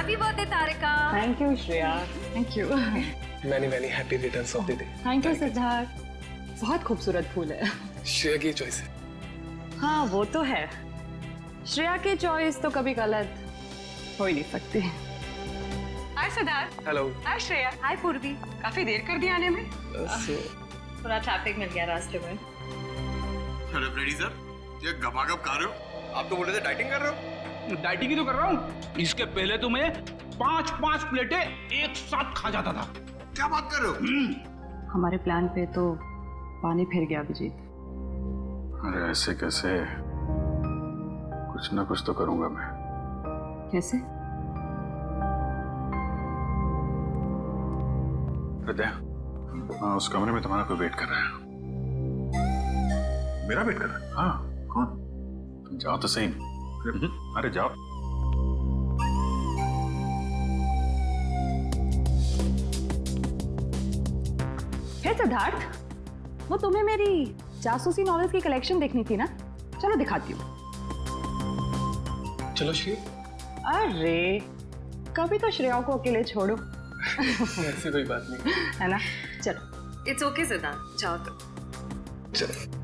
Happy birthday Tarika. Thank you Shreya. Thank you. Many happy returns of the day. Thank you Siddharth. बहुत खूबसूरत फूल है। श्रेया की choice है। हाँ वो तो है, श्रेया की चॉइस तो कभी गलत हो ही नहीं सकती। हाय सिद्धार्थ। हेलो। हाय श्रेया। हाय पूर्वी। काफी देर कर दी आने में। थोड़ा ट्रैफिक मिल गया रास्ते में। अरे फ्रेडी सर, ये गपागप खा रहे हो? आप तो बोले थे डाइटिंग कर रहे हो। डाइटिंग ही तो कर रहा हूँ। इसके पहले तो मैं 5-5 प्लेटें एक साथ खा जाता था। क्या बात कर रहे हो? हमारे प्लान पे तो पानी फिर गया अभिजीत। अरे ऐसे कैसे? कुछ ना कुछ तो करूंगा मैं। कैसे? हृदय, उस कमरे में तुम्हारा कोई वेट कर रहा है। मेरा वेट कर रहा है? हाँ। कौन? तुम जाओ तो सही। अरे जाओ। हे सिद्धार्थ, वो तुम्हें मेरी जासूसी नॉवेल्स की कलेक्शन देखनी थी ना? चलो दिखाती हूँ। चलो श्री। अरे कभी तो श्रेया को अकेले छोड़ो। ऐसी कोई बात नहीं है ना? चलो। इट्स ओके सिद्धार्थ, जाओ तो। चलो।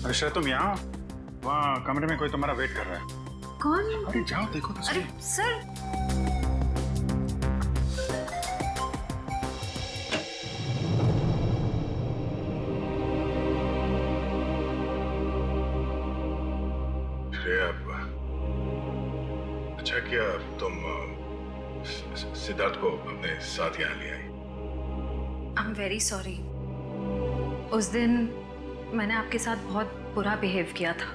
अरे श्रेया तुम यहाँ, वहाँ कमरे में कोई तुम्हारा वेट कर रहा है। कौन? अरे जाओ देखो तो सही। अरे सर। श्रेया, अच्छा किया तुम सिद्धार्थ को अपने साथ यहाँ ले आई। I am very sorry. उस दिन मैंने आपके साथ बहुत बुरा बिहेव किया था।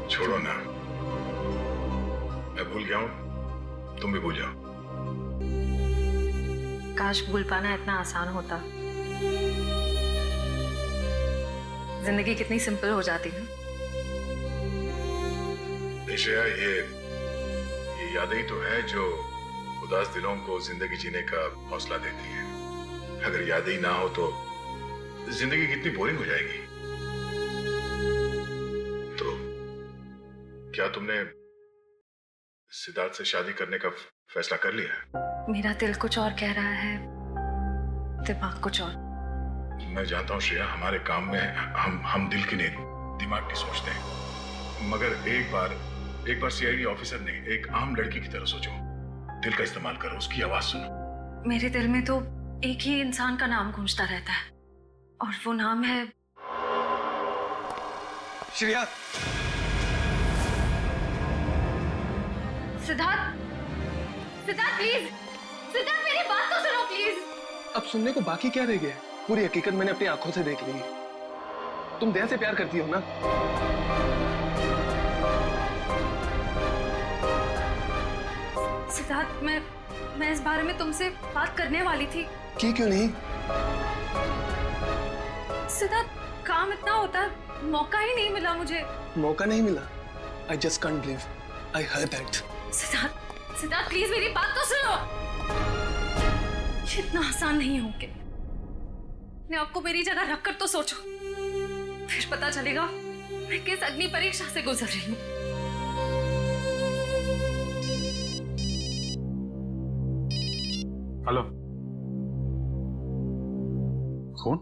छोड़ो ना, मैं भूल गया हूँ, तुम भी भूल जाओ। काश भूल पाना इतना आसान होता। जिंदगी कितनी सिंपल हो जाती है। श्रेया, ये यादें ही तो है जो उदास दिलों को जिंदगी जीने का हौसला देती है। अगर यादें ही ना हो तो जिंदगी कितनी बोरिंग हो जाएगी। तो क्या तुमने सिद्धार्थ से शादी करने का फैसला कर लिया? मेरा दिल कुछ और कह रहा है, दिमाग कुछ और। मैं जानता हूँ श्रेया, हमारे काम में हम दिल की नहीं दिमाग की सोचते हैं। मगर एक बार सीआईडी ऑफिसर ने एक आम लड़की की तरह सोचो। दिल का इस्तेमाल करो, उसकी आवाज सुनो। मेरे दिल में तो एक ही इंसान का नाम गूंजता रहता है, और वो नाम है श्रेया। सिद्धार्थ। सिद्धार्थ प्लीज, सिद्धार्थ मेरी बात तो सुनो प्लीज। अब सुनने को बाकी क्या रह गया? पूरी हकीकत मैंने अपनी आंखों से देख ली। तुम दया से प्यार करती हो ना? सिद्धार्थ, मैं इस बारे में तुमसे बात करने वाली थी। की क्यों नहीं? सिद्धार्थ, काम इतना होता है, मौका ही नहीं मिला मुझे। मौका नहीं मिला? I just can't believe I heard that. Siddharth please मेरी बात तो सुनो। ये इतना आसान नहीं हो के। मैं आपको मेरी जगह रखकर तो सोचो, फिर पता चलेगा मैं किस अग्नि परीक्षा से गुजर रही हूँ। हेलो, कौन?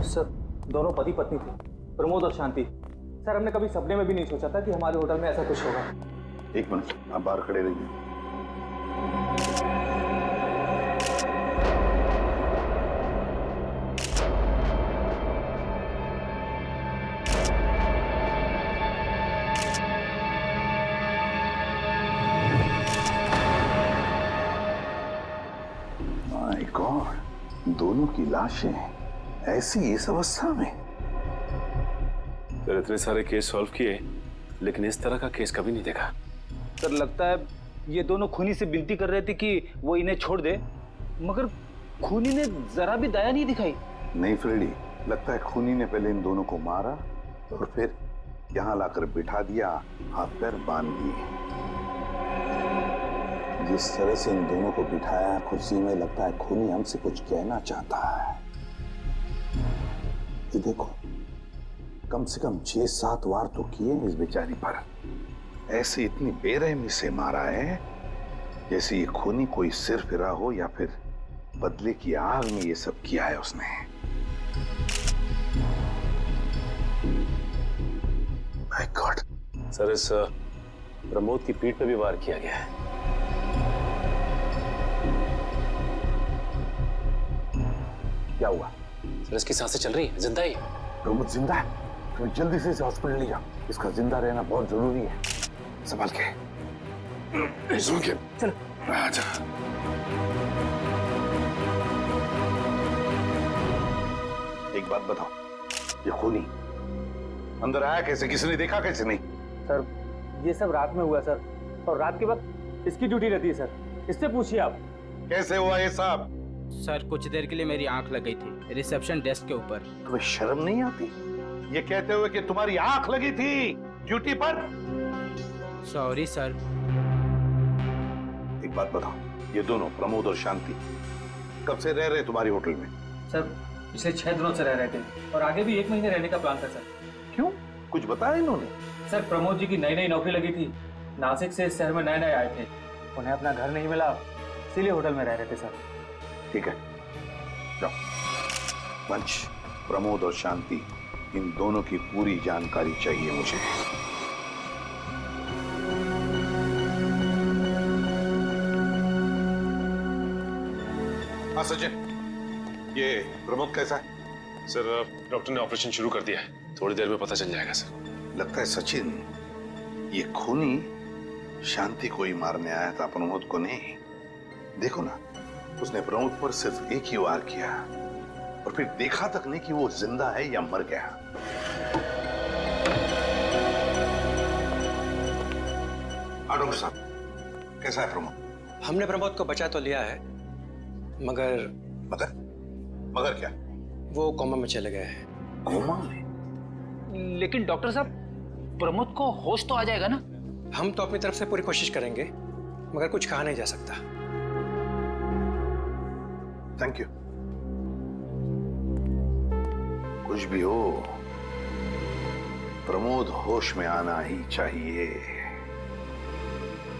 सर, दोनों पति पत्नी थे, प्रमोद और शांति। सर, हमने कभी सपने में भी नहीं सोचा था कि हमारे होटल में ऐसा कुछ होगा। एक मिनट, आप बाहर खड़े रहिए। माय गॉड, दोनों की लाशें ऐसी इस अवस्था में। सर, इतने सारे केस सॉल्व किए, लेकिन इस तरह का केस कभी नहीं देखा। सर, लगता है ये दोनों खूनी से विनती कर रहे थे कि वो इन्हें छोड़ दे, मगर खूनी ने जरा भी दया नहीं दिखाई। नहीं फ्रेडी, लगता है खूनी ने पहले इन दोनों को मारा और फिर यहाँ लाकर बिठा दिया, हाथ पैर बांध दिए। जिस तरह से इन दोनों को बिठाया कुर्सी में, लगता है खूनी हमसे कुछ कहना चाहता है। ये देखो, कम से कम 6-7 वार तो किए इस बेचारी पर। ऐसे इतनी बेरहमी से मारा है जैसे ये खूनी कोई सिर फिरा हो या फिर बदले की आग में ये सब किया है उसने। My God. सर, इस प्रमोद की पीठ पे भी वार किया गया है। क्या हुआ? सर, इसकी सांसें चल रही है, जिंदा ही है। प्रमोद जिंदा है? तो जल्दी से इसे हॉस्पिटल ले जाओ, इसका जिंदा रहना बहुत जरूरी है। संभाल के चलो। आजा। एक बात बताओ, ये खूनी अंदर आया कैसे? किसी ने देखा कैसे? नहीं सर, ये सब रात में हुआ सर, और रात के वक्त इसकी ड्यूटी रहती है सर, इससे पूछिए आप। कैसे हुआ ये सब? सर, कुछ देर के लिए मेरी आंख लग गई थी रिसेप्शन डेस्क के ऊपर। तुम्हें शर्म नहीं आती ये कहते हुए कि तुम्हारी आंख लगी थी ड्यूटी पर? Sorry sir. एक बात बताओ, ये दोनों प्रमोद और शांति कब से रह रहे तुम्हारी होटल में? सर, पिछले 6 दिनों से रह रहे थे और आगे भी 1 महीने रहने का प्लान था सर। क्यों, कुछ बताया इन्होंने? सर, प्रमोद जी की नई नौकरी लगी थी, नासिक से इस शहर में नए आए थे, उन्हें अपना घर नहीं मिला, इसीलिए होटल में रह रहे थे सर। ठीक है, जाओ। वंश, प्रमोद और शांति, इन दोनों की पूरी जानकारी चाहिए मुझे। हाँ सचिन, ये प्रमोद कैसा है? सर, डॉक्टर ने ऑपरेशन शुरू कर दिया है, थोड़ी देर में पता चल जाएगा सर। लगता है सचिन, ये खूनी शांति को ही मारने आया था, प्रमोद को नहीं। देखो ना, उसने प्रमोद पर सिर्फ एक ही वार किया और फिर देखा तक नहीं कि वो जिंदा है या मर गया। हाँ डॉक्टर साहब, कैसा है प्रमोद? हमने प्रमोद को बचा तो लिया है, मगर मगर क्या? वो कोमा में चले गए हैं। कोमा में? लेकिन डॉक्टर साहब, प्रमोद को होश तो आ जाएगा ना? हम तो अपनी तरफ से पूरी कोशिश करेंगे, मगर कुछ कहा नहीं जा सकता। Thank you. कुछ भी हो, प्रमोद होश में आना ही चाहिए।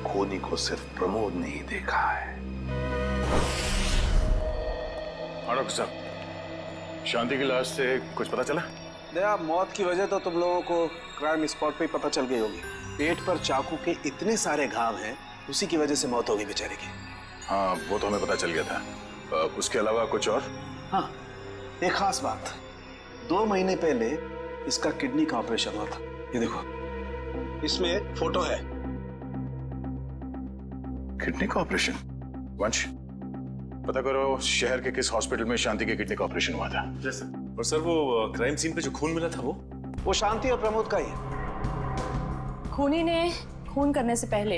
खूनी को सिर्फ प्रमोद ने ही देखा है। डॉक्टर साहब, शांति की लाश से कुछ पता चला? दया, मौत की वजह तो तुम लोगों को क्राइम स्पॉट पे ही पता चल गई होगी। पेट पर चाकू के इतने सारे घाव हैं, उसी की वजह से मौत होगी बेचारे की। हाँ, वो तो हमें पता चल गया था। उसके अलावा कुछ और? हाँ, एक खास बात, 2 महीने पहले इसका किडनी का ऑपरेशन हुआ था। ये देखो, इसमें एक फोटो है। किडनी का ऑपरेशन? वंश, पता करो शहर के किस हॉस्पिटल में शांति के किडनी का ऑपरेशन हुआ था। और सर, वो क्राइम सीन पे जो खून मिला था वो शांति और प्रमोद का ही है। खूनी ने खून करने से पहले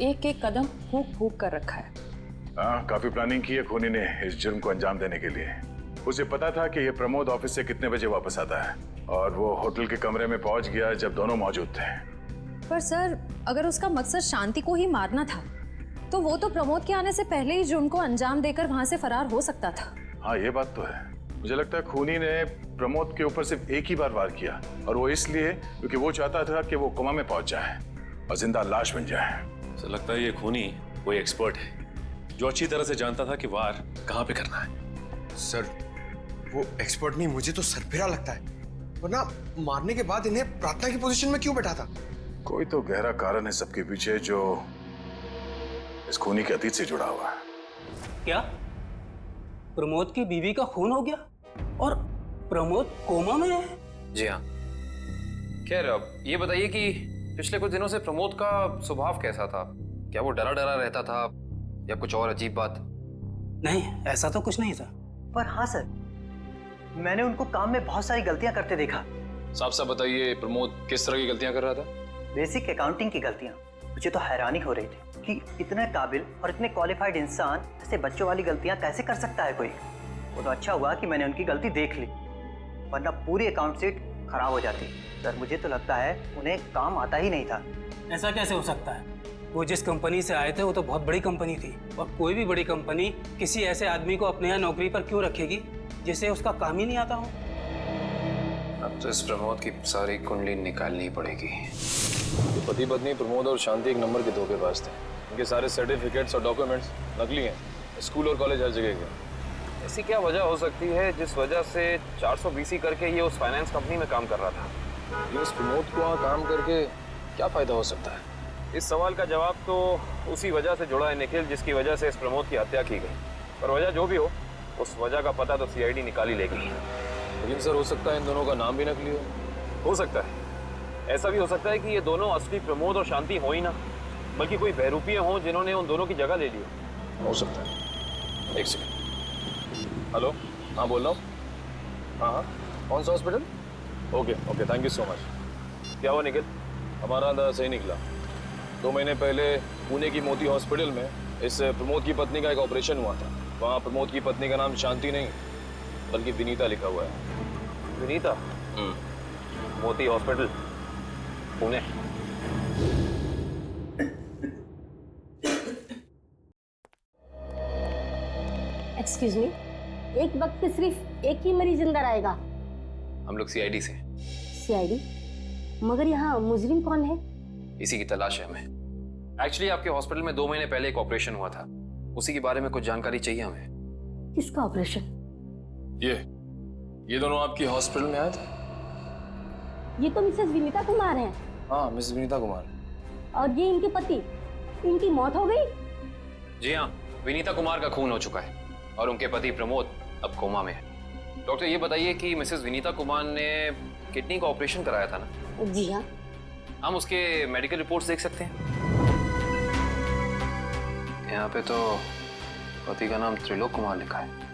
एक कदम फूंक कर रखा है। हाँ, काफी प्लानिंग की है खूनी ने इस जुर्म को अंजाम देने के लिए। उसे पता था कि ये प्रमोद ऑफिस से कितने बजे वापस आता है और वो होटल के कमरे में पहुंच गया जब दोनों मौजूद थे। पर सर, अगर उसका मकसद शांति को ही मारना था तो वो तो प्रमोद के आने से पहले ही जुर्म को अंजाम देकर वहां से फरार हो सकता था। हाँ, ये बात तो है। मुझे लगता है खूनी ने प्रमोद के ऊपर सिर्फ एक ही बार वार किया, और वो इसलिए क्योंकि वो चाहता था कि वो कोमा में पहुंच जाए और जिंदा लाश बन जाए। सर, लगता है ये खूनी कोई एक्सपर्ट है जो अच्छी तरह से जानता था कि वार कहाँ पे करना है। सर, वो एक्सपर्ट नहीं, मुझे तो सरफिरा लगता है। वरना मारने के बाद इन्हें प्रार्थना की पोजीशन में क्यों बैठा था? कोई तो गहरा कारण है सबके पीछे जो इस खूनी के अतीत से जुड़ा हुआ है। क्या प्रमोद की बीवी का खून हो गया और प्रमोद कोमा में है? जी हाँ। खैर, ये बताइए कि पिछले कुछ दिनों से प्रमोद का स्वभाव कैसा था? क्या वो डरा डरा रहता था या कुछ और अजीब बात? नहीं, ऐसा तो कुछ नहीं था। पर हाँ सर, मैंने उनको काम में बहुत सारी गलतियां करते देखा। साफ साफ बताइए, प्रमोद किस तरह की गलतियां कर रहा था? बेसिक अकाउंटिंग की गलतियां। मुझे तो हैरानी हो रही थी कि इतने काबिल और इतने क्वालिफाइड इंसान ऐसे बच्चों वाली गलतियां कैसे कर सकता है कोई। वो तो अच्छा हुआ कि मैंने उनकी गलती देख ली, वरना पूरी अकाउंट शीट खराब हो जाती। सर, मुझे तो लगता है उन्हें काम आता ही नहीं था। ऐसा कैसे हो सकता है? वो जिस कंपनी से आए थे वो तो बहुत बड़ी कंपनी थी, और कोई भी बड़ी कंपनी किसी ऐसे आदमी को अपने यहाँ नौकरी पर क्यों रखेगी जिसे उसका काम ही नहीं आता हो। अब तो इस प्रमोद की सारी कुंडली निकालनी पड़ेगी। तो पति पत्नी प्रमोद और शांति एक नंबर के धोखेबाज थे। इनके सारे सर्टिफिकेट्स और डॉक्यूमेंट्स नकली हैं, स्कूल और कॉलेज हर जगह के। ऐसी क्या वजह हो सकती है जिस वजह से 420 करके ये उस फाइनेंस कंपनी में काम कर रहा था? ये उस प्रमोद को वहाँ काम करके क्या फायदा हो सकता है? इस सवाल का जवाब तो उसी वजह से जुड़ा है निखिल, जिसकी वजह से इस प्रमोद की हत्या की गई। पर वजह जो भी हो, उस वजह का पता तो सीआईडी निकाल ही लेगी। लेकिन सर, हो सकता है इन दोनों का नाम भी नकली हो सकता है। ऐसा भी हो सकता है कि ये दोनों असली प्रमोद और शांति हो ही ना, बल्कि कोई बहरूपिये हों जिन्होंने उन दोनों की जगह ले ली हो सकता है। एक सेकंड। हेलो, हाँ बोल रहा हूँ। हाँ, कौन सा hospital? Okay, thank you so much. क्या हुआ निखिल? हमारा अंदाजा सही निकला। 2 महीने पहले पुणे की मोती हॉस्पिटल में इस प्रमोद की पत्नी का एक ऑपरेशन हुआ था। वहाँ प्रमोद की पत्नी का नाम शांति नहीं बल्कि विनीता लिखा हुआ है। विनीता? मोती हॉस्पिटल, पुणे। एक्सक्यूज मी, एक वक्त पे सिर्फ एक ही मरीज अंदर आएगा? हम लोग सीआईडी से। सीआईडी? मगर यहाँ मुजरिम कौन है? इसी की तलाश है हमें। एक्चुअली आपके हॉस्पिटल में 2 महीने पहले एक ऑपरेशन हुआ था, उसी के बारे में कुछ जानकारी चाहिए हमें। किसका ऑपरेशन? ये दोनों आपकी हॉस्पिटल में आए थे? ये तो मिसेस विनीता कुमार हैं। हाँ, मिसेस विनीता कुमार। और ये इनके पति, इनकी मौत हो गई? जी हाँ, विनीता कुमार का खून हो चुका है और उनके पति प्रमोद अब कोमा में है। डॉक्टर ये बताइए कि मिसेस विनीता कुमार ने किडनी का ऑपरेशन कराया था ना? जी हाँ। हम उसके मेडिकल रिपोर्ट्स देख सकते हैं? यहाँ पे तो पति का नाम त्रिलोक कुमार लिखा है।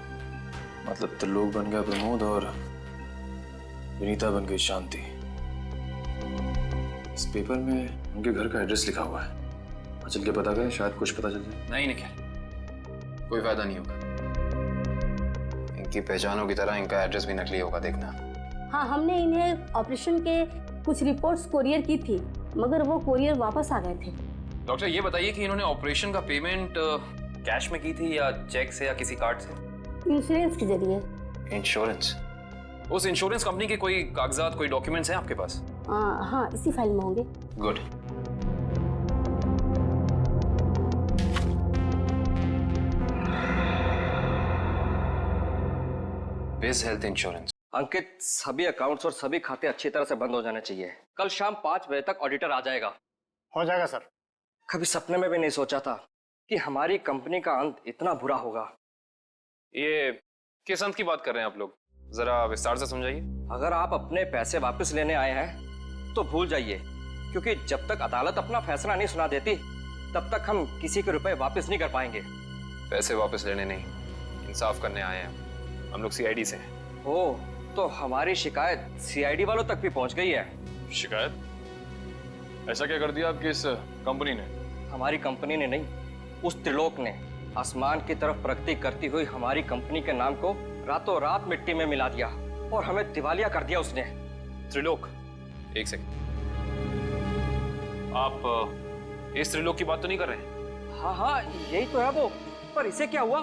मतलब त्रिलोक बन गया प्रमोद और विनीता बन गई शांति। इस पेपर में उनके घर का एड्रेस लिखा हुआ है। चल के पता करें, शायद कुछ पता चल जाए। नहीं निखिल, कोई फायदा नहीं होगा। इनकी पहचानों की तरह इनका एड्रेस भी नकली होगा, देखना। हाँ, हमने इन्हें ऑपरेशन के कुछ रिपोर्ट्स कोरियर की थी, मगर वो कोरियर वापस आ गए थे। डॉक्टर ये बताइए कि इन्होंने ऑपरेशन का पेमेंट कैश में की थी या चेक से या किसी कार्ड से? इंश्योरेंस के जरिए। इंश्योरेंस? उस इंश्योरेंस कंपनी के कोई कागजात, कोई डॉक्यूमेंट्स हैं आपके पास? हाँ, इसी फाइल में होंगे। गुड। बिज हेल्थ इंश्योरेंस। अंकित, सभी अकाउंट्स और सभी खाते अच्छी तरह से बंद हो जाने चाहिए। कल शाम 5 बजे तक ऑडिटर आ जाएगा। हो जाएगा सर। कभी सपने में भी नहीं सोचा था कि हमारी कंपनी का अंत इतना बुरा होगा। ये किस अंत की बात कर रहे हैं आप लोग? जरा विस्तार से समझाइए। अगर आप अपने पैसे वापस लेने आए हैं तो भूल जाइए, क्योंकि जब तक अदालत अपना फैसला नहीं सुना देती तब तक हम किसी के रुपए वापस नहीं कर पाएंगे। पैसे वापस लेने नहीं, इंसाफ करने आए हैं हम लोग सीआईडी से। ओह, तो हमारी शिकायत सीआईडी वालों तक भी पहुंच गई है। शिकायत? ऐसा क्या कर दिया आपकी इस कंपनी ने? हमारी कंपनी ने नहीं, उस त्रिलोक ने आसमान की तरफ प्रगति करती हुई हमारी कंपनी के नाम को रातों रात मिट्टी में मिला दिया और हमें दिवालिया कर दिया उसने। त्रिलोक? एक सेकंड, आप इस त्रिलोक की बात तो नहीं कर रहे? हाँ हाँ, यही तो है वो। पर इसे क्या हुआ?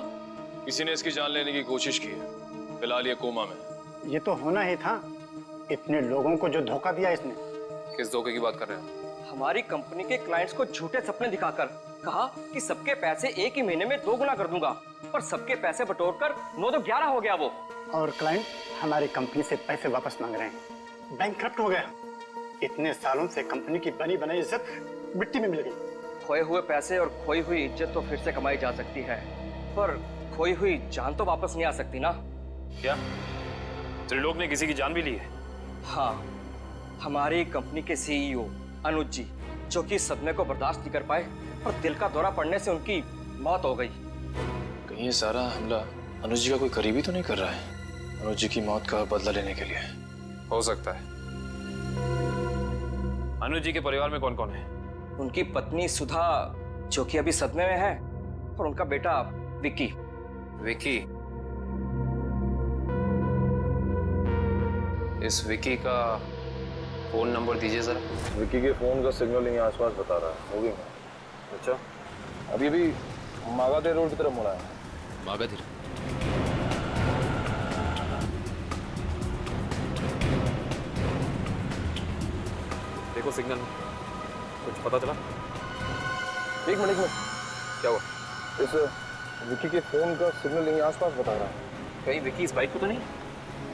किसी ने इसकी जान लेने की कोशिश की है। फिलहाल ये कोमा में। ये तो होना ही था, इतने लोगों को जो धोखा दिया इसने। किस धोखे की बात कर रहे हैं? हमारी कंपनी के क्लाइंट्स को झूठे सपने दिखाकर कहा कि सबके पैसे एक ही महीने में 2 गुना कर दूंगा, पर सबके पैसे बटोरकर 9 तो 11 हो गया वो। और क्लाइंट हमारी कंपनी से पैसे वापस मांग रहे हैं। बैंकक्रप्ट हो गया। इतने सालों से कंपनी की बनी बनाई इज्जत मिट्टी में मिल गई। खोए हुए पैसे और खोई हुई इज्जत तो फिर से कमाई जा सकती है, पर खोई हुई जान तो वापस नहीं आ सकती ना। क्या त्रिलोक ने किसी की जान भी ली है? हाँ, हमारी कंपनी के सीईओ अनुज जी, जो कि सदमे को बर्दाश्त नहीं कर पाए और दिल का दौरा पड़ने से उनकी मौत हो गई। कहीं ये सारा हमला अनुज जी का कोई करीबी तो नहीं कर रहा है? अनुज जी की मौत का बदला लेने के लिए? हो सकता है। अनुज जी के परिवार में कौन कौन है? उनकी पत्नी सुधा, जो कि अभी सदमे में है, और उनका बेटा विक्की। विक्की? इस विक्की का फोन नंबर दीजिए जरा। विक्की के फोन का सिग्नल यहीं आसपास बता रहा है। होगी अच्छा, अभी अभी मागाधीर रोड की तरफ मुड़ा है। मागाधीर? देखो सिग्नल में कुछ पता चला? एक मिनट क्या हुआ? इस विकी के फोन का सिग्नल यहीं आसपास बता रहा है। कहीं विकी इस बाइक को तो नहीं?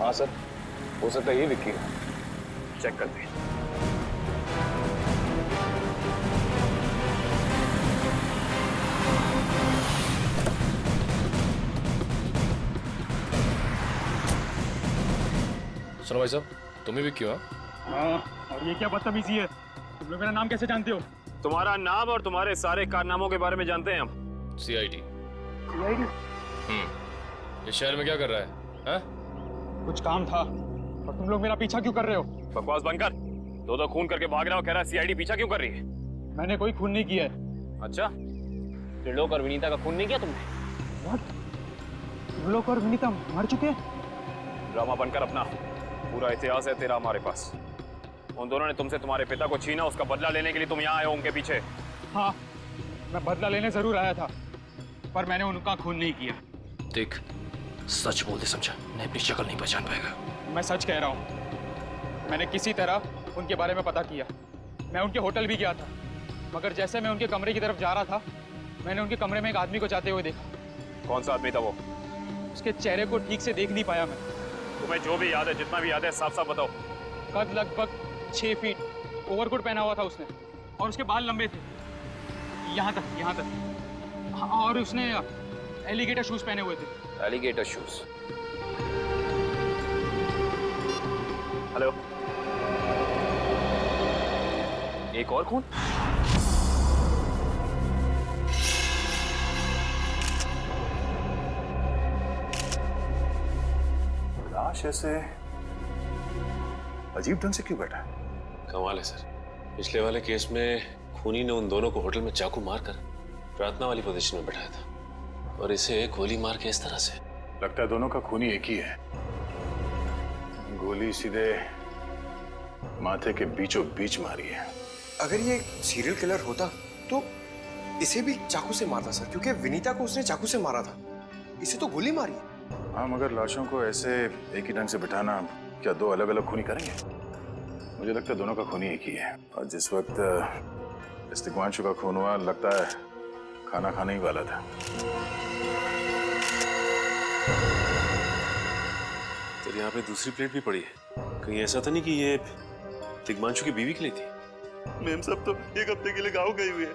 हाँ सर, हो सकता है ये विकी है। चेक करते हैं। सुनो भाई साहब, तुम ही विकी हो? हाँ, और ये क्या बदतमीजी है? तुम लोग मेरा नाम कैसे जानते हो? तुम्हारा नाम और तुम्हारे सारे कारनामों के बारे में जानते हैं हम। सीआईडी। सीआईडी? इस शहर में क्या कर रहा है? हाँ? कुछ काम था, और तुम लोग मेरा पीछा क्यों कर रहे हो? बकवास बंद कर। दो खून करके भाग रहा हो, कह रहा है सीआईडी पीछा क्यों कर रही है? मैंने कोई खून नहीं किया है। अच्छा, त्रिलोक और विनीता का खून नहीं किया तुमने? त्रिलोक और विनीता मर चुके हैं? ड्रामा बनकर अपना पूरा इतिहास है तेरा हमारे पास। उन दोनों ने तुमसे तुम्हारे पिता को छीना, उसका बदला लेने के लिए तुम यहाँ आए हो उनके पीछे। हाँ, मैं बदला लेने जरूर आया था, पर मैंने उनका खून नहीं किया। देख, सच बोल दे समझा, नहीं अपनी शक्ल नहीं पहचान पाएगा। मैं सच कह रहा हूँ, मैंने किसी तरह उनके बारे में पता किया। मैं उनके होटल भी गया था, मगर जैसे मैं उनके कमरे की तरफ जा रहा था, मैंने उनके कमरे में एक आदमी को जाते हुए देखा। कौन सा आदमी था वो? उसके चेहरे को ठीक से देख नहीं पाया मैं। तुम्हें जो भी याद है, जितना भी याद है, साफ साफ बताओ। कद लगभग 6 फीट, ओवरकोट पहना हुआ था उसने, और उसके बाल लंबे थे, यहाँ तक। हाँ, और उसने एलिगेटर शूज पहने हुए थे। Alligator shoes? हेलो, एक और खून? लाश ऐसे अजीब ढंग से क्यों बैठा है? कमाल है सर, पिछले वाले केस में खूनी ने उन दोनों को होटल में चाकू मारकर प्रार्थना वाली पोजीशन में बैठाया था, और इसे गोली मार के इस तरह से। लगता है दोनों का खूनी एक ही है। गोली सीधे माथे के बीचों बीच मारी है। अगर ये सीरियल किलर होता तो इसे भी चाकू से मारता सर, क्योंकि विनीता को उसने चाकू से मारा था, इसे तो गोली मारी। हाँ, मगर लाशों को ऐसे एक ही ढंग से बिठाना क्या दो अलग अलग खूनी करेंगे? मुझे लगता है दोनों का खूनी एक ही है, और जिस वक्त इस तिग्मांशु का खून हुआ, लगता है खाना खाने ही वाला था। तो यहाँ पे दूसरी प्लेट भी पड़ी है, कहीं ऐसा तो नहीं कि ये तिग्मांशु की बीवी के लिए थी? मैम साहब तो 1 हफ्ते के लिए गाँव गई हुई है,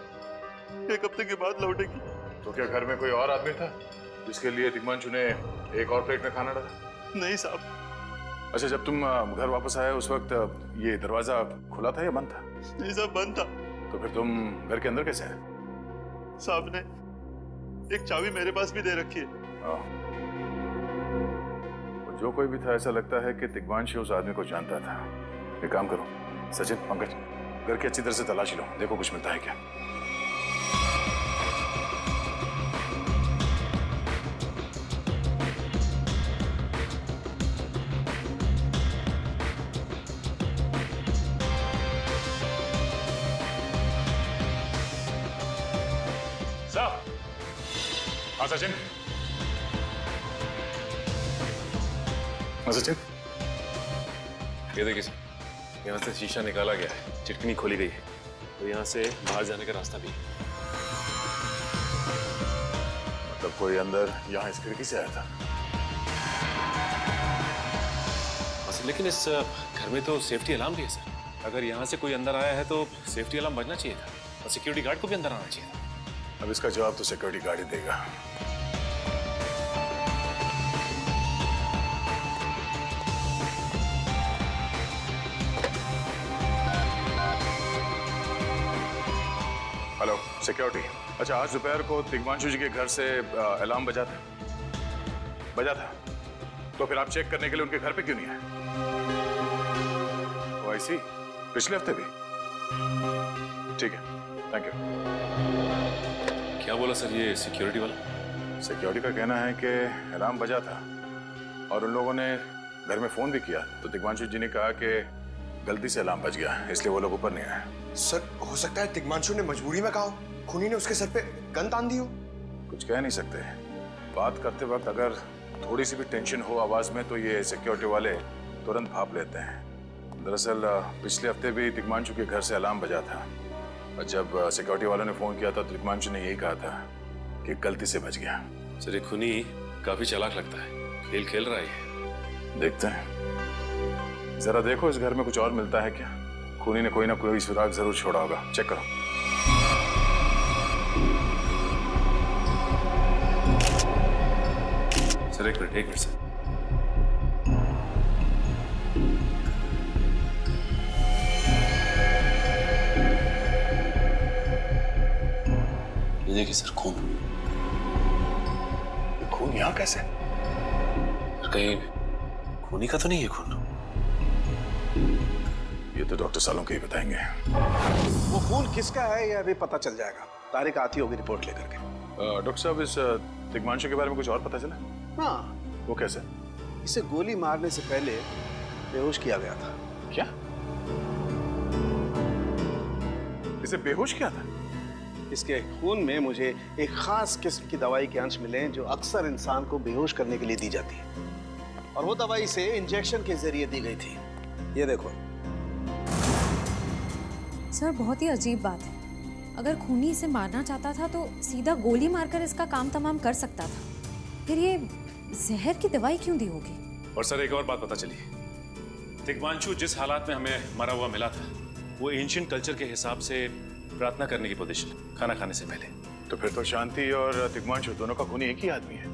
1 हफ्ते के बाद लौटेगी। तो क्या घर में कोई और आदमी था जिसके लिए तिग्मांशु ने एक और प्लेट में खाना डाला? नहीं साहब। अच्छा, जब तुम घर वापस आए उस वक्त ये दरवाजा खुला था या बंद था? नहीं साहब, बंद था। तो फिर तुम घर के अंदर कैसे आए? साहब ने एक चाबी मेरे पास भी दे रखी है। जो कोई भी था, ऐसा लगता है कि तिग्मांशु उस आदमी को जानता था। एक काम करो सचिन, पंकज, घर की अच्छी तरह से तलाशी लो, देखो कुछ मिलता है क्या। हाँ सचिन, सचिन, ये देखिए सर, यहाँ से शीशा निकाला गया है, चिटकनी खोली गई है, तो यहाँ से बाहर जाने का रास्ता भी है। मतलब कोई अंदर यहाँ इस खिड़की से आया था? बस, लेकिन इस घर में तो सेफ्टी अलार्म भी है सर। अगर यहाँ से कोई अंदर आया है तो सेफ्टी अलार्म बजना चाहिए था, और सिक्योरिटी गार्ड को भी अंदर आना चाहिए था। अब इसका जवाब तो सिक्योरिटी गार्ड ही देगा। हेलो सिक्योरिटी, अच्छा आज दोपहर को तिग्मांशु जी के घर से अलार्म बजा था? तो फिर आप चेक करने के लिए उनके घर पे क्यों नहीं आए? ओ आई सी, पिछले हफ्ते भी? ठीक है, थैंक यू। क्या बोला सर ये सिक्योरिटी वाला? सिक्योरिटी का कहना है कि अलार्म बजा था और उन लोगों ने घर में फोन भी किया, तो तिग्मांशु जी ने कहा कि गलती से अलार्म बज गया, इसलिए वो लोग ऊपर नहीं आए। सर, हो सकता है तिग्मांशु ने मजबूरी में कहा। खूनी ने उसके सर पे गन तान दी हो? कुछ कह नहीं सकते। बात करते वक्त अगर थोड़ी सी भी टेंशन हो आवाज में तो ये सिक्योरिटी वाले तुरंत भाप लेते हैं। दरअसल पिछले हफ्ते भी तिग्मांशु के घर से अलार्म बजा था और जब सिक्योरिटी वालों ने फोन किया था तो तिग्मांशु ने यही कहा था कि गलती से बच गया। सर ये खूनी काफी चालाक लगता है, खेल खेल रहा है। देखते हैं, जरा देखो इस घर में कुछ और मिलता है क्या। खूनी ने कोई ना कोई सुराग जरूर छोड़ा होगा, चेक करो। सर एक मिनट सर। ये देखिए सर, खून। खून यहाँ कैसे? कहीं खूनी का तो नहीं है खून? ये तो डॉक्टर सालों के ही बताएंगे। वो खून किसका है ये अभी पता चल जाएगा। तारिक आती होगी रिपोर्ट लेकर के। डॉक्टर साहब, इस तिग्मांशु के बारे में कुछ और पता चला? हाँ। वो कैसे? इसे गोली मारने से पहले बेहोश किया गया था। क्या? इसे बेहोश किया था? इसके खून में मुझे एक खास किस्म की दवाई के अंश मिले जो अक्सर इंसान को बेहोश करने के लिए दी जाती है, और वो दवाई इसे इंजेक्शन के जरिए दी गई थी। ये देखो। सर बहुत ही अजीब बात है। अगर खूनी इसे मारना चाहता था तो सीधा गोली मारकर इसका काम तमाम कर सकता था। फिर ये जहर की दवाई क्यों दी होगी? और सर एक और बात पता चली, तिग्मांशु जिस हालात में हमें मरा हुआ मिला था वो एंशिएंट कल्चर के हिसाब से प्रार्थना करने की पोजीशन, खाना खाने से पहले। तो फिर तो शांति और तिग्मांशु दोनों का खूनी एक ही आदमी है।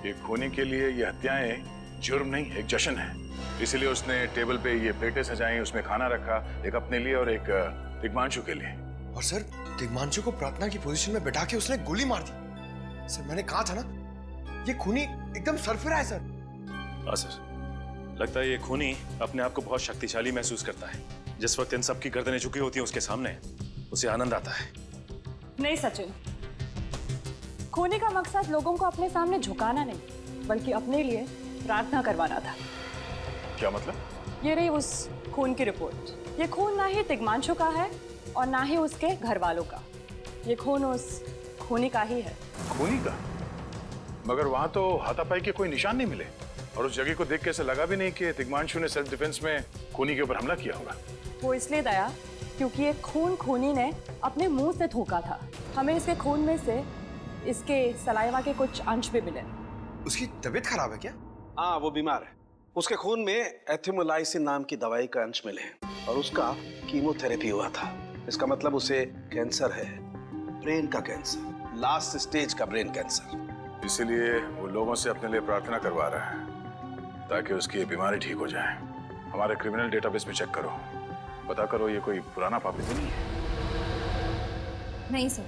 ये खूनी के लिए ये हत्याएं जुर्म नहीं, एक जश्न है। इसीलिए उसने टेबल पे ये प्लेटें सजाई, उसमें खाना रखा, एक अपने लिए और एक तिग्मांशु के लिए। और सर तिग्मांशु को प्रार्थना की पोजीशन में बैठा के उसने गोली मार दी। सर मैंने कहा था ना, ये खूनी एकदम सरफिरा है सर। हाँ सर, लगता है ये खूनी अपने आप को बहुत शक्तिशाली महसूस करता है। जिस वक्त इन सबकी गर्दनें झुकी होती हैं उसके सामने, उसे आनंद आता है। नहीं सचिन, खूनी का मकसद लोगों को अपने सामने झुकाना नहीं बल्कि अपने लिए प्रार्थना करवाना था। क्या मतलब? ये रही उस खून की रिपोर्ट। ये खून ना ही तिग्मांशु का है और ना ही उसके घर वालों का। ये खून उस खूनी का ही है। खूनी का? मगर वहां तो हाथापाई के कोई निशान नहीं मिले और उस जगह को देख के ऐसा लगा भी नहीं कि तिग्मांशु ने सेल्फ डिफेंस में खूनी के ऊपर हमला किया होगा। वो इसलिए दया क्योंकि ये खून खूनी ने अपने मुंह से थूका था। हमें इसके खून में से इसके सलाइवा के कुछ अंश भी मिले। उसकी तबीयत खराब है क्या? हाँ, वो बीमार है। उसके खून में एथिमोलाइसिन नाम की दवाई का अंश मिले हैं और उसका कीमोथेरेपी हुआ था। इसका मतलब उसे कैंसर है, ब्रेन का कैंसर, लास्ट स्टेज का ब्रेन कैंसर। इसीलिए वो लोगों से अपने लिए प्रार्थना करवा रहा है ताकि उसकी बीमारी ठीक हो जाए। हमारे क्रिमिनल डेटाबेस में चेक करो, पता करो ये कोई पुराना पापी तो नहीं है। नहीं सर,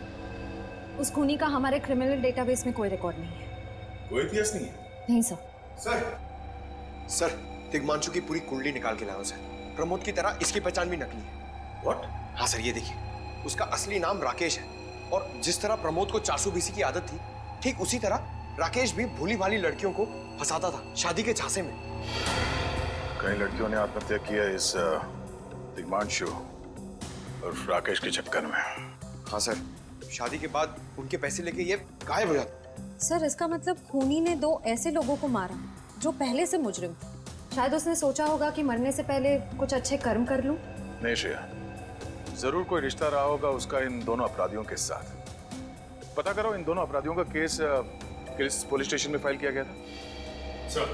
उस खूनी का हमारे क्रिमिनल डेटाबेस में कोई रिकॉर्ड नहीं है। कोई इतिहास नहीं है? नहीं सर। सर तिग्मांशु की पूरी कुंडली निकाल के लाओ सर। प्रमोद की तरह इसकी पहचान भी नकली है। What? हाँ सर, ये देखिए, उसका असली नाम राकेश है और जिस तरह प्रमोद को चासू बीसी की आदत थी, ठीक उसी तरह राकेश भी भूली भाली लड़कियों को फंसाता था शादी के झांसे में। कई लड़कियों ने आत्महत्या किया इस तिग्मांशु और राकेश के चक्कर में। हाँ सर, शादी के बाद उनके पैसे लेके ये गायब हो जाता। सर इसका मतलब खूनी ने दो ऐसे लोगों को मारा जो पहले से मुजरिम थे। शायद उसने सोचा होगा कि मरने से पहले कुछ अच्छे कर्म कर लूं। नहीं श्रेया, जरूर कोई रिश्ता रहा होगा उसका इन दोनों अपराधियों के साथ। पता करो इन दोनों अपराधियों का केस किस पुलिस स्टेशन में फाइल किया गया था? सर,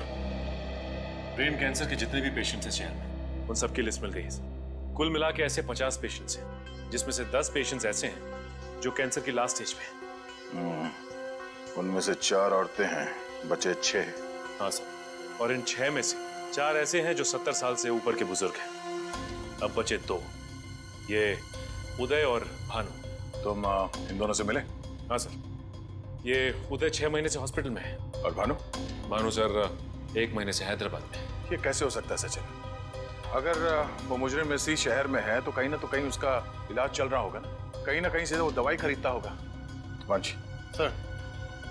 ब्रेन कैंसर के जितने भी पेशेंट्स हैं शहर में, उन सबकी लिस्ट मिल गई है सर। कुल मिला के ऐसे 50 पेशेंट्स हैं, जिसमें से 10 पेशेंट्स ऐसे हैं जो कैंसर की लास्ट स्टेज पे हैं। उनमें से 4 औरतें हैं, बचे 6। हाँ सर, और इन 6 में से 4 ऐसे हैं जो 70 साल से ऊपर के बुजुर्ग हैं। अब बचे 2, ये उदय और भानु। तुम इन दोनों से मिले? हाँ सर, ये उदय 6 महीने से हॉस्पिटल में है। और भानु? भानु सर 1 महीने से हैदराबाद में। ये कैसे हो सकता है सचिन? अगर वो मुजरिम इसी शहर में है तो कहीं ना उसका इलाज चल रहा होगा ना कहीं से वो दवाई खरीदता होगा। वांची सर,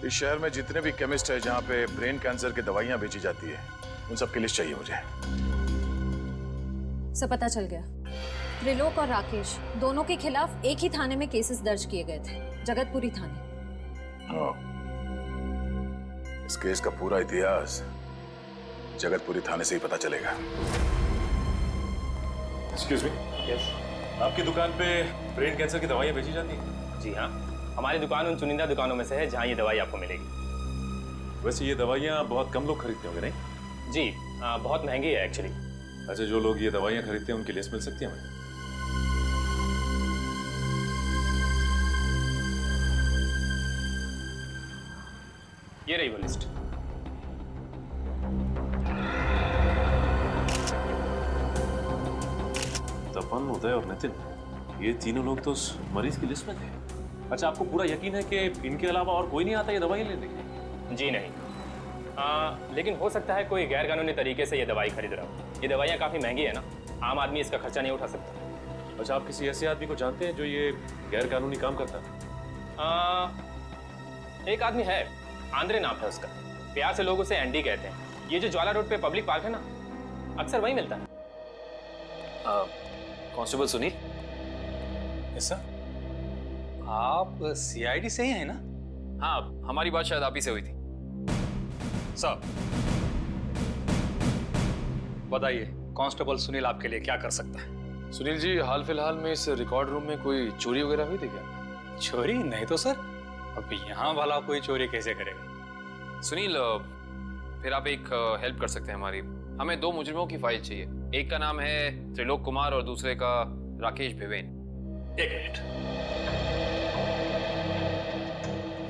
इस शहर में जितने भी केमिस्ट है जहाँ पे ब्रेन कैंसर की दवाइयाँ बेची जाती है, उन सब की लिस्ट चाहिए मुझे। सब पता चल गया। त्रिलोक और राकेश दोनों के खिलाफ एक ही थाने में केसेस दर्ज किए गए थे जगतपुरी थाने। इस केस का पूरा इतिहास जगतपुरी थाने से ही पता चलेगा। Excuse me, yes. आपकी दुकान पे ब्रेन कैंसर की दवाइयाँ बेची जाती हैं? जी हाँ, हमारी दुकान उन चुनिंदा दुकानों में से है जहाँ ये दवाई आपको मिलेगी। वैसे ये दवाइयाँ बहुत कम लोग खरीदते होंगे, नहीं? जी बहुत महंगी है एक्चुअली। अच्छा, जो लोग ये दवाइयाँ खरीदते हैं उनकी लिस्ट मिल सकती है हमें? ये रही वो लिस्ट। तपन, उदय और नितिन, ये तीनों लोग तो उस मरीज की लिस्ट में थे। अच्छा, आपको पूरा यकीन है कि इनके अलावा और कोई नहीं आता ये दवाई लेने के लिए? जी नहीं, लेकिन हो सकता है कोई गैर कानूनी तरीके से ये दवाई खरीद रहा हो। ये दवाइयाँ काफ़ी महंगी है ना, आम आदमी इसका खर्चा नहीं उठा सकता। अच्छा, आप किसी ऐसे आदमी को जानते हैं जो ये गैर कानूनी काम करता है? एक आदमी है, आंद्रे नाम है उसका। प्यार से लोग उसे एंडी कहते हैं। ये जो ज्वाला रोड पे पब्लिक पार्क है ना, अक्सर वही मिलता है। कांस्टेबल सुनील। Yes sir. आप सीआईडी से ही हैं ना? हाँ, हमारी बात शायद आप ही से हुई थी। सर बताइए, कांस्टेबल सुनील आपके लिए क्या कर सकता है? सुनील जी, हाल फिलहाल में इस रिकॉर्ड रूम में कोई चोरी वगैरह हुई थी क्या? चोरी नहीं तो सर, अब यहाँ वाला कोई चोरी कैसे करेगा? सुनील, फिर आप एक हेल्प कर सकते हैं हमारी। हमें 2 मुजरिमों की फाइल चाहिए। एक का नाम है त्रिलोक कुमार और दूसरे का राकेश भिवेन। एक मिनट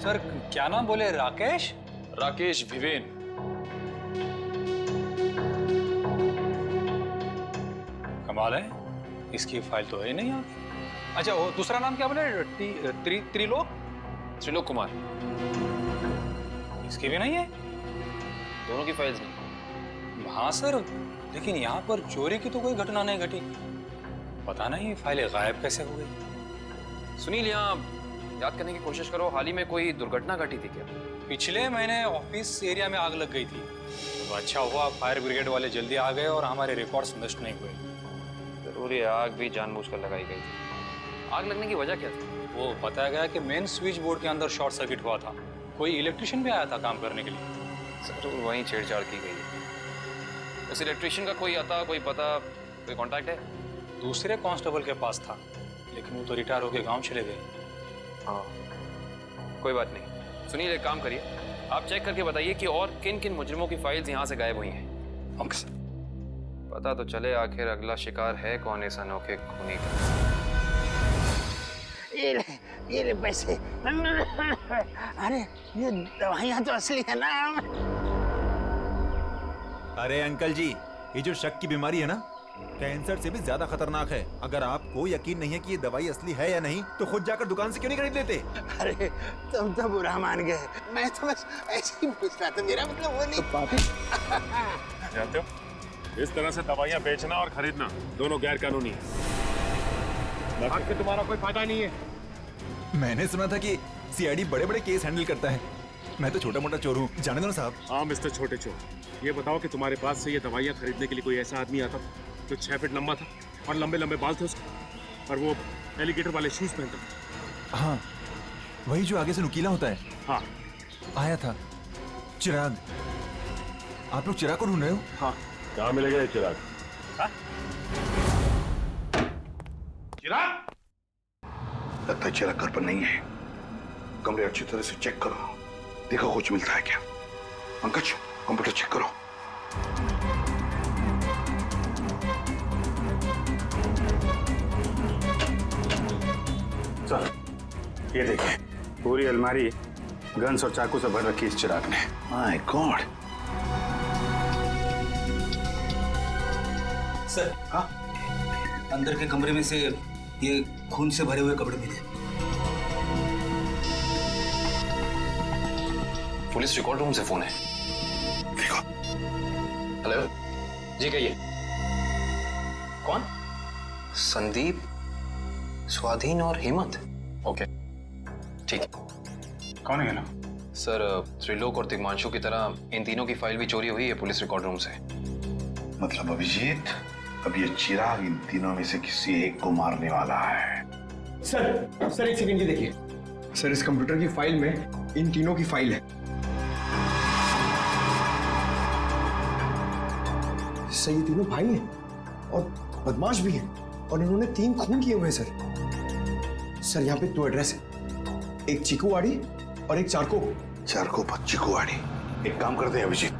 सर, क्या नाम बोले? राकेश? राकेश भिवेन। कमाल है, इसकी फाइल तो है नहीं यहाँ। अच्छा, वो दूसरा नाम क्या बोले? त्रिलोक? त्रिलोक कुमार। इसकी भी नहीं है? दोनों की फाइल्स नहीं। हाँ सर, लेकिन यहाँ पर चोरी की तो कोई घटना नहीं घटी। पता नहीं फाइलें गायब कैसे हो गई। सुनील, यहाँ याद करने की कोशिश करो, हाल ही में कोई दुर्घटना घटी थी क्या? पिछले महीने ऑफिस एरिया में आग लग गई थी। तो अच्छा हुआ फायर ब्रिगेड वाले जल्दी आ गए और हमारे रिकॉर्ड्स नष्ट नहीं हुए। जरूर ये आग भी जानबूझकर लगाई गई थी। आग लगने की वजह क्या थी? वो बताया गया कि मेन स्विच बोर्ड के अंदर शॉर्ट सर्किट हुआ था। कोई इलेक्ट्रिशियन भी आया था काम करने के लिए। जरूर वहीं छेड़छाड़ की गई है। उस इलेक्ट्रिशियन का कोई आता, कोई पता, कोई कांटेक्ट है? दूसरे कांस्टेबल के पास था, लेकिन वो तो रिटायर होकर गांव चले गए। हाँ, कोई बात नहीं। सुनील, एक काम करिए, आप चेक करके बताइए कि और किन किन मुजरिमों की फाइल्स यहाँ से गायब हुई हैं। पता तो चले आखिर अगला शिकार है कौन इस अनोखे खूनी का। ये ले पैसे। अरे ये दवाइयाँ तो असली है ना। अरे अंकल जी, ये जो शक की बीमारी है ना, कैंसर से भी ज्यादा खतरनाक है। अगर आपको यकीन नहीं है कि ये दवाई असली है या नहीं, तो खुद जाकर दुकान से क्यों नहीं खरीद लेते? अरे तुम तो बुरा मान गए, मैं तो बस ऐसे ही पूछ रहा था, मेरा मतलब वो नहीं। जानते हो, इस तरह से दवाइयाँ बेचना और खरीदना दोनों गैर कानूनी है। बाकी तुम्हारा कोई फायदा नहीं है। मैंने सुना था कि सीआईडी बड़े-बड़े केस हैंडल करता है। मैं तो छोटा-मोटा चोर हूँ, जाने दो साहब। हाँ मिस्टर छोटे चोर, ये बताओ कि तुम्हारे पास से ये दवाइयाँ खरीदने के लिए कोई ऐसा आदमी आता जो 6 फीट लंबा था और लंबे लंबे बाल थे उसके, और वो एलिगेटर वाले शूज पहनता था? हाँ, वही जो आगे से नुकीला होता है। हाँ, आया था चिराग। आप लोग चिराग को ढूंढ रहे हो? हाँ। कहाँ मिलेगा ये चिराग? चिराग? लगता है चिराग घर पर नहीं है। कमरे अच्छी तरह से चेक करो, देखो कुछ मिलता है क्या। पंकज, कंप्यूटर चेक करो। सर, ये देखिए, पूरी अलमारी गन्स और चाकू से भर रखी इस चिराग ने। My God. सर, हाँ, अंदर के कमरे में से ये खून से भरे हुए कपड़े मिले। पुलिस रिकॉर्ड रूम से फोन है। देखो। हेलो जी, कहिए। कौन? संदीप, स्वाधीन और हेमंत। ओके, ठीक है। कौन है ना? सर, त्रिलोक और तिग्मांशु की तरह इन तीनों की फाइल भी चोरी हुई है पुलिस रिकॉर्ड रूम से। मतलब अभिजीत, अब ये चिराग इन तीनों में से किसी एक को मारने वाला है। सर एक सेकंड, ये देखिए, सर इस कंप्यूटर की फाइल में इन तीनों की फाइल है। सर ये तीनों भाई हैं और बदमाश भी हैं और इन्होंने 3 खून किए हुए हैं सर। सर यहाँ पे 2 एड्रेस है, एक चीकूवाड़ी और एक चारको। चारको पर चीकूवाड़ी। एक काम करते हैं अभिजीत,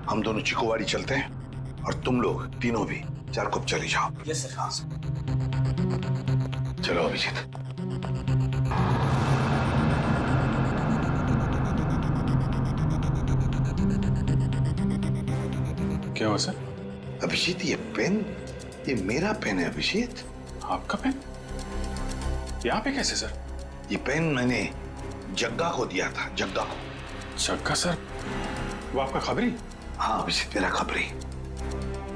हम दोनों चीकूवाड़ी चलते हैं और तुम लोग तीनों भी चारको चले जाओ। Yes sir. हाँ चलो अभिजीत। क्या हुआ सर? अभिजीत ये पेन, ये मेरा पेन है अभिजीत। आपका पेन? यहाँ पे कैसे सर? ये पेन मैंने जग्गा को दिया था, जग्गा को। जग्गा सर? वो आपका खबरी? हाँ अभिजीत मेरा खबरी।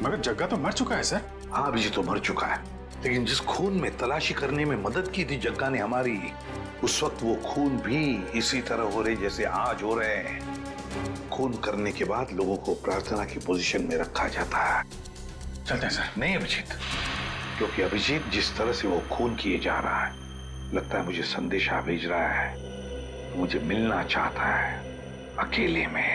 मगर जग्गा तो मर चुका है सर। हाँ अभिजीत तो मर चुका है, लेकिन जिस खून में तलाशी करने में मदद की थी जग्गा ने हमारी, उस वक्त वो खून भी इसी तरह हो रहे जैसे आज हो रहे हैं। खून करने के बाद लोगों को प्रार्थना की पोजीशन में रखा जाता है। चलते हैं सर। नहीं अभिजीत, क्योंकि अभिजीत जिस तरह से वो खून किए जा रहा है, लगता है मुझे संदेशा भेज रहा है, मुझे मिलना चाहता है अकेले में।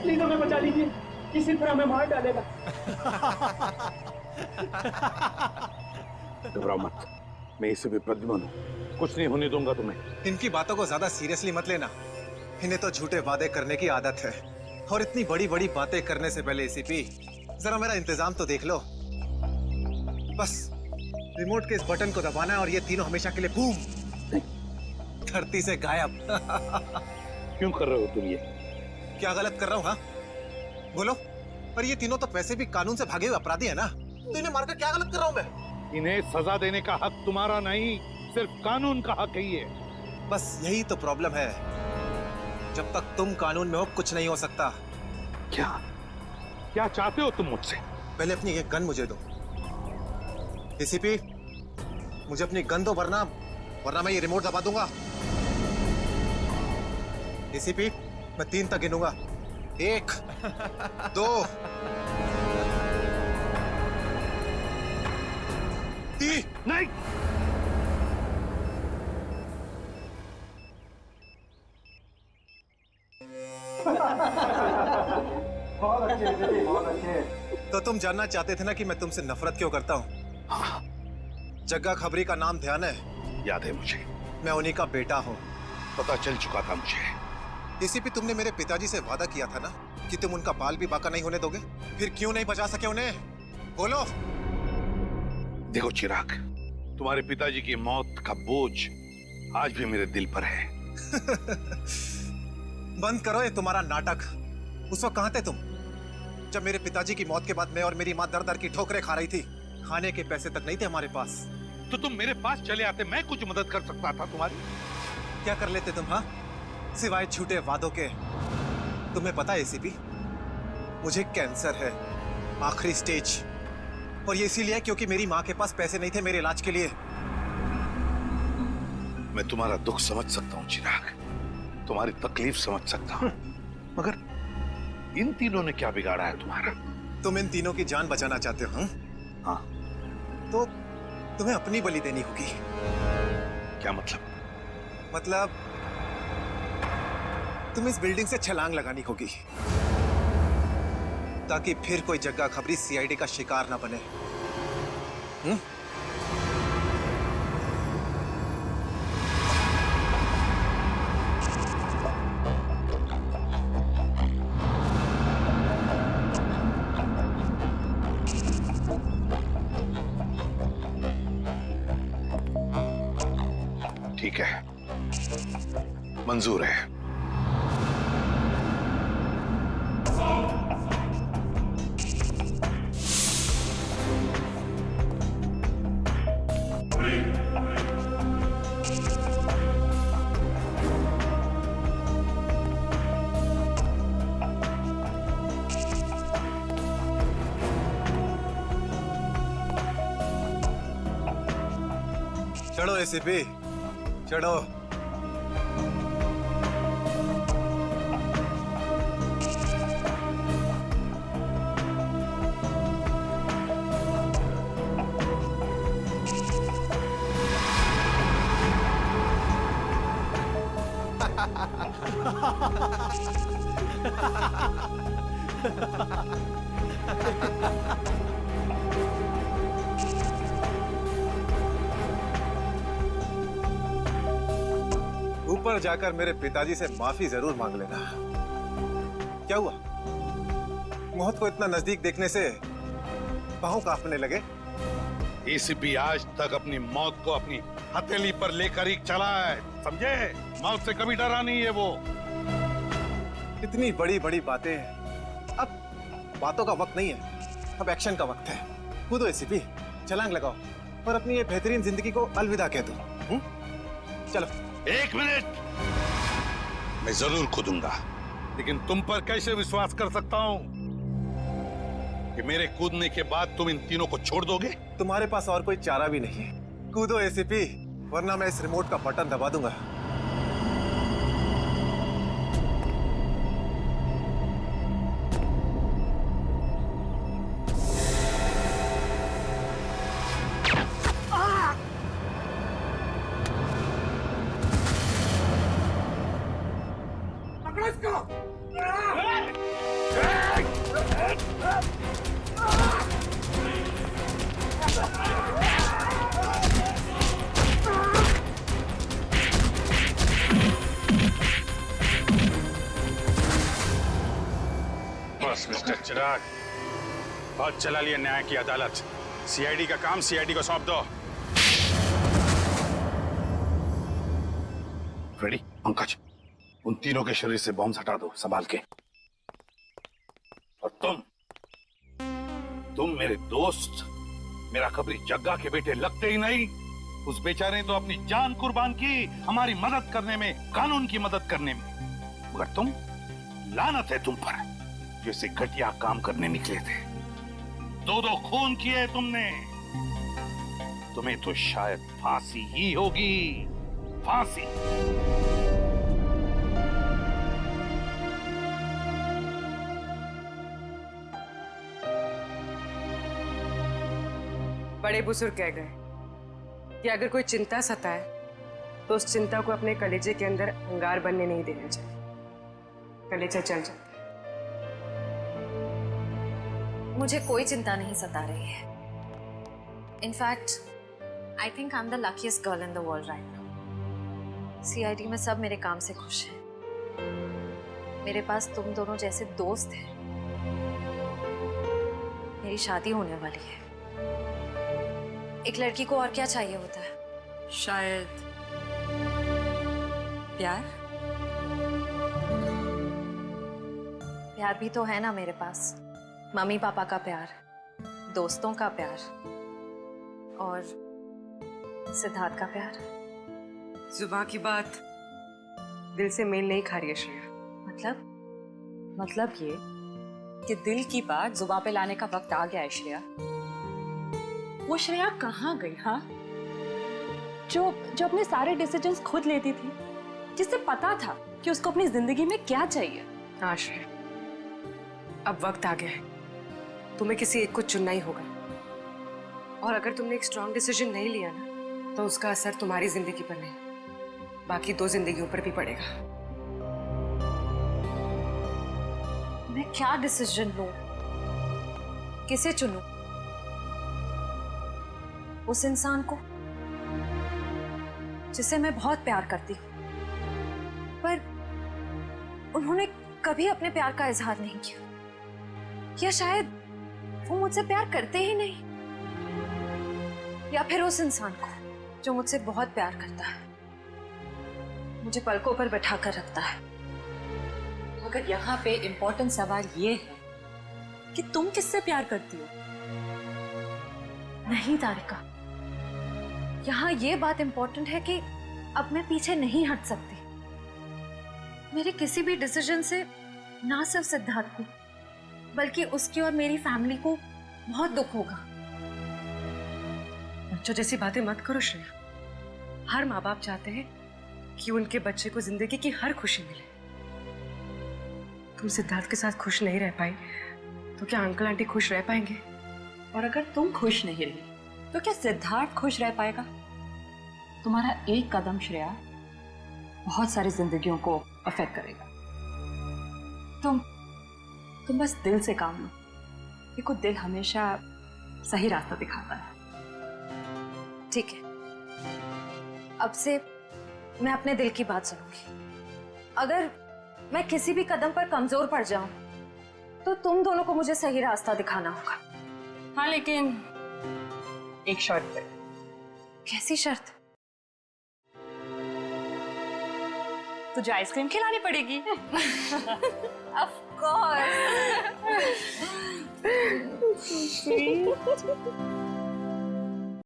प्लीज हमें बचा लीजिए, किसी तरह हमें मार डालेगा। घबराओ मत, मैं इससे भी प्रद्युम्न हूं, कुछ नहीं होने दूंगा तुम्हें। इनकी बातों को ज्यादा सीरियसली मत लेना, इन्हें तो झूठे वादे करने की आदत है, और इतनी बड़ी बड़ी बातें करने से पहले एसीपी जरा मेरा इंतजाम तो देख लो। बस रिमोट के इस बटन को दबाना है और ये तीनों हमेशा के लिए बूम धरती से गायब। क्यों कर रहे हो तुम ये? क्या गलत कर रहा हूँ? हाँ बोलो। पर ये तीनों तो वैसे भी कानून से भागे हुए अपराधी है ना, तो इन्हें मारकर क्या गलत कर रहा हूँ मैं? इन्हें सजा देने का हक तुम्हारा नहीं, सिर्फ कानून का हक ही है। बस यही तो प्रॉब्लम है, जब तक तुम कानून में हो कुछ नहीं हो सकता। क्या क्या चाहते हो तुम मुझसे? पहले अपनी ये गन मुझे दो। एसीपी मुझे अपनी गन दो, वरना मैं ये रिमोट दबा दूंगा। एसीपी मैं 3 तक गिनूंगा, 1 2 3। नहीं बहुत अच्छे, बहुत अच्छे। तो तुम जानना चाहते थे ना कि मैं तुमसे नफरत क्यों करता हूँ? हाँ। जग्गा खबरी का नाम ध्यान है? याद है मुझे। मैं उन्हीं का बेटा हूँ। पता चल चुका था मुझे। एसीपी तुमने मेरे पिताजी से वादा किया था ना कि तुम उनका बाल भी बाका नहीं होने दोगे, फिर क्यों नहीं बचा सके उन्हें? बोलो। देखो चिराग, तुम्हारे पिताजी की मौत का बोझ आज भी मेरे दिल पर है। बंद करो ये तुम्हारा नाटक। उस वक्त कहाँ थे तुम जब मेरे पिताजी की मौत के बाद मैं और मेरी माँ दर दर की ठोकरें खा रही थी? खाने के पैसे तक नहीं थे हमारे पास। तो तुम मेरे पास चले आते, मैं कुछ मदद कर सकता था तुम्हारी। क्या कर लेते तुम? हाँ, सिवाय झूठे वादों के। तुम्हें पता है एसीपी, मुझे कैंसर है, आखिरी स्टेज, और ये इसीलिए क्योंकि मेरी माँ के पास पैसे नहीं थे मेरे इलाज के लिए। मैं तुम्हारा दुख समझ सकता हूँ चिराग, तुम्हारी तकलीफ समझ सकता हूँ, मगर इन तीनों ने क्या बिगाड़ा है तुम्हारा? तुम इन तीनों की जान बचाना चाहते हो? हाँ। तो तुम्हें अपनी बलि देनी होगी। क्या मतलब? मतलब तुम इस बिल्डिंग से छलांग लगानी होगी, ताकि फिर कोई जग्गा खबरी सीआईडी का शिकार ना बने। ठीक है, मंजूर है। एसीपी, चढ़ो। ऊपर जाकर मेरे पिताजी से माफी जरूर मांग लेना। क्या हुआ? मौत को इतना नजदीक देखने से पांव कांपने लगे? एसीपी आज तक अपनी मौत को अपनी हथेली पर लेकर ही चला है, समझे? मौत से कभी डरा नहीं है वो। इतनी बड़ी बड़ी बातें, अब बातों का वक्त नहीं है, अब एक्शन का वक्त है। कूदो एसीपी, छलांग लगाओ और अपनी ये बेहतरीन जिंदगी को अलविदा कह दो। चलो। 1 मिनट, मैं जरूर कूदूंगा, लेकिन तुम पर कैसे विश्वास कर सकता हूं कि मेरे कूदने के बाद तुम इन तीनों को छोड़ दोगे? तुम्हारे पास और कोई चारा भी नहीं है। कूदो एसीपी, वरना मैं इस रिमोट का बटन दबा दूंगा। बस मिस्टर चिराग, बहुत चला लिया न्याय की अदालत। सीआईडी का काम सीआईडी को सौंप दो। रेडी? पंकज, उन तीनों के शरीर से बॉम्ब हटा दो, संभाल के। और तुम मेरे दोस्त, मेरा कबरी जग्गा के बेटे लगते ही नहीं। उस बेचारे ने तो अपनी जान कुर्बान की हमारी मदद करने में, कानून की मदद करने में। मगर तुम, लानत है तुम पर, जैसे घटिया काम करने निकले थे। 2 खून किए तुमने। तुम्हें तो शायद फांसी ही होगी, फांसी। बड़े बुजुर्ग कह गए कि अगर कोई चिंता सताए तो उस चिंता को अपने कलेजे के अंदर अंगार बनने नहीं देना चाहिए। कलेजा चल जाता है। मुझे कोई चिंता नहीं सता रही है। In fact I think I am the luckiest girl in the world right now. CID में सब मेरे काम से खुश हैं। मेरे पास तुम दोनों जैसे दोस्त हैं। मेरी शादी होने वाली है। एक लड़की को और क्या चाहिए होता है? शायद प्यार। प्यार भी तो है ना मेरे पास। मम्मी पापा का प्यार, दोस्तों का प्यार और सिद्धार्थ का प्यार। जुबान की बात दिल से मेल नहीं खा रही है श्रेया। मतलब ये कि दिल की बात जुबान पे लाने का वक्त आ गया है श्रेया। वो श्रेया कहाँ गई? हाँ, जो अपने सारे डिसीजंस खुद लेती थी, जिससे पता था कि उसको अपनी जिंदगी में क्या चाहिए। हाँ श्रेया, अब वक्त आ गया है। तुम्हें किसी एक को चुनना ही होगा। और अगर तुमने एक स्ट्रॉन्ग डिसीजन नहीं लिया ना, तो उसका असर तुम्हारी जिंदगी पर नहीं, बाकी 2 जिंदगियों पर भी पड़ेगा। मैं क्या डिसीजन लूं? किसे चुनूं? उस इंसान को जिसे मैं बहुत प्यार करती हूं, पर उन्होंने कभी अपने प्यार का इजहार नहीं किया। या शायद वो मुझसे प्यार करते ही नहीं। या फिर उस इंसान को जो मुझसे बहुत प्यार करता है, मुझे पलकों पर बैठा कर रखता है। मगर यहाँ पे इम्पोर्टेंट सवाल ये है कि तुम किससे प्यार करती हो? नहीं तारिका, यहाँ ये बात इम्पोर्टेंट है कि अब मैं पीछे नहीं हट सकती। मेरे किसी भी डिसीजन से ना सिर्फ सिद्धार्थ को, बल्कि उसकी और मेरी फैमिली को बहुत दुख होगा। बच्चों जैसी बातें मत करो श्रेया। हर माँ बाप चाहते हैं कि उनके बच्चे को जिंदगी की हर खुशी मिले। तुम सिद्धार्थ के साथ खुश नहीं रह पाई तो क्या अंकल आंटी खुश रह पाएंगे? और अगर तुम खुश नहीं रही तो क्या सिद्धार्थ खुश रह पाएगा? तुम्हारा एक कदम श्रेया बहुत सारी जिंदगियों को अफेक्ट करेगा। तुम बस दिल से काम लो। देखो, दिल हमेशा सही रास्ता दिखाता है। ठीक है, अब से मैं अपने दिल की बात सुनूंगी। अगर मैं किसी भी कदम पर कमजोर पड़ जाऊं तो तुम दोनों को मुझे सही रास्ता दिखाना होगा। हाँ, लेकिन एक शर्त पे। कैसी शर्त? तुझे आइसक्रीम खिलानी पड़ेगी। Of course. Sweet.